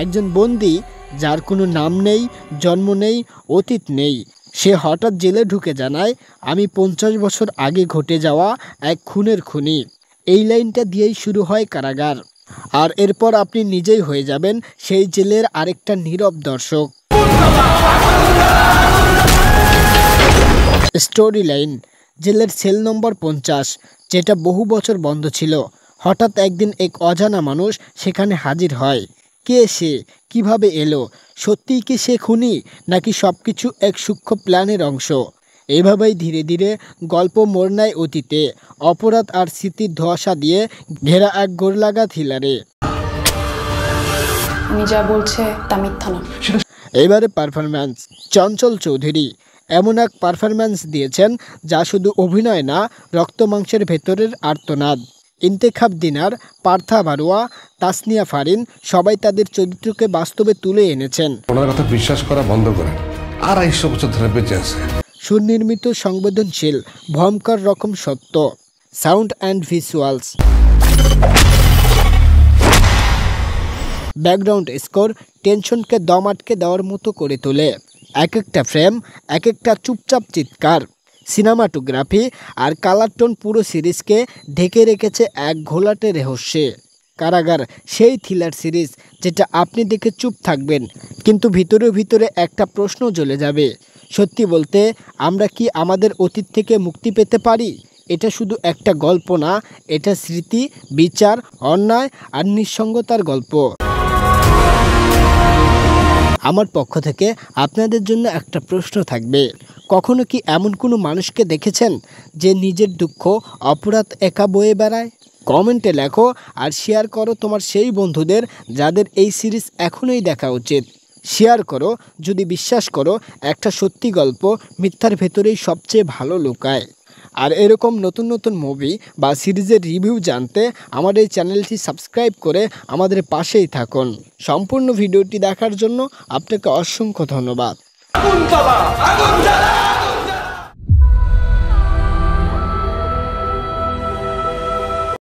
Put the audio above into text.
একজন বন্দী যার কোনো নাম নেই, জন্ম নেই, অতীত নেই, সে হঠাৎ জেলে ঢুকে জানায় আমি 50 বছর আগে ঘটে যাওয়া এক খুনের খুনি। এই লাইনটা দিয়েই শুরু হয় কারাগার। আর এরপর আপনি নিজেই হয়ে যাবেন সেই জেলের আরেকটা নীরব দর্শক। Story line. জেলের সেল নম্বর 50, যেটা বহু বছর বন্ধ ছিল। হঠাৎ একদিন এক অজানা মানুষ সেখানে হাজির হয়। কে সে? কিভাবে এলো? সত্যিই কি সে খুনি, নাকি সবকিছু এক সূক্ষ্ম প্ল্যানের অংশ? এভাবেই ধীরে ধীরে গল্প মোড় নেয় অতীতে, অপরাধ আর স্মৃতির ধোঁয়াশা দিয়ে ঘেরা এক গোড়লাগা থ্রিলারে। উনি যা বলছে তা মিথ্যা না। এবারে পারফরম্যান্স। চঞ্চল চৌধুরী এমন এক পারফরম্যান্স দিয়েছেন যা শুধু অভিনয় না, রক্ত মাংসের ভেতরের আর্তনাদ। ইন্তেখাব দিনার, পার্থা বারোয়া, তাসনিয়া ফারিন সবাই তাদের চরিত্রকে বাস্তবে তুলে এনেছেন। ওনার কথা বিশ্বাস করা বন্ধ করেন, 250 বছর ধরে বেঁচে আছে। সুনির্মিত, সংবেদনশীল, ভয়ঙ্কর রকম সত্য। Sound and visuals. Background score টেনশনকে দম আটকে দেওয়ার মতো করে তোলে। এক একটা ফ্রেম, এক একটা চুপচাপ চিৎকার। সিনেমাটোগ্রাফি আর কালার টোন পুরো সিরিজকে ঢেকে রেখেছে এক ঘোলাটে রহস্যে। কারাগার সেই থ্রিলার সিরিজ যেটা আপনি দেখে চুপ থাকবেন, কিন্তু ভিতরে ভিতরে একটা প্রশ্ন জ্বলে যাবে। সত্যি বলতে, আমরা কি আমাদের অতীত থেকে মুক্তি পেতে পারি? এটা শুধু একটা গল্প না, এটা স্মৃতি, বিচার, অন্যায় আর নিঃসঙ্গতার গল্প। আমার পক্ষ থেকে আপনাদের জন্য একটা প্রশ্ন থাকবে। কখনো কি এমন কোনো মানুষকে দেখেছেন যে নিজের দুঃখ, অপরাধ একা বয়ে বেড়ায়? কমেন্টে লেখো আর শেয়ার করো তোমার সেই বন্ধুদের যাদের এই সিরিজ এখনই দেখা উচিত। শেয়ার করো যদি বিশ্বাস করো একটা সত্যি গল্প মিথ্যার ভেতরেই সবচেয়ে ভালো লুকায়। আর এরকম নতুন নতুন মুভি বা সিরিজের রিভিউ জানতে আমার এই চ্যানেলটি সাবস্ক্রাইব করে আমাদের পাশেই থাকুন। সম্পূর্ণ ভিডিওটি দেখার জন্য আপনাকে অসংখ্য ধন্যবাদ।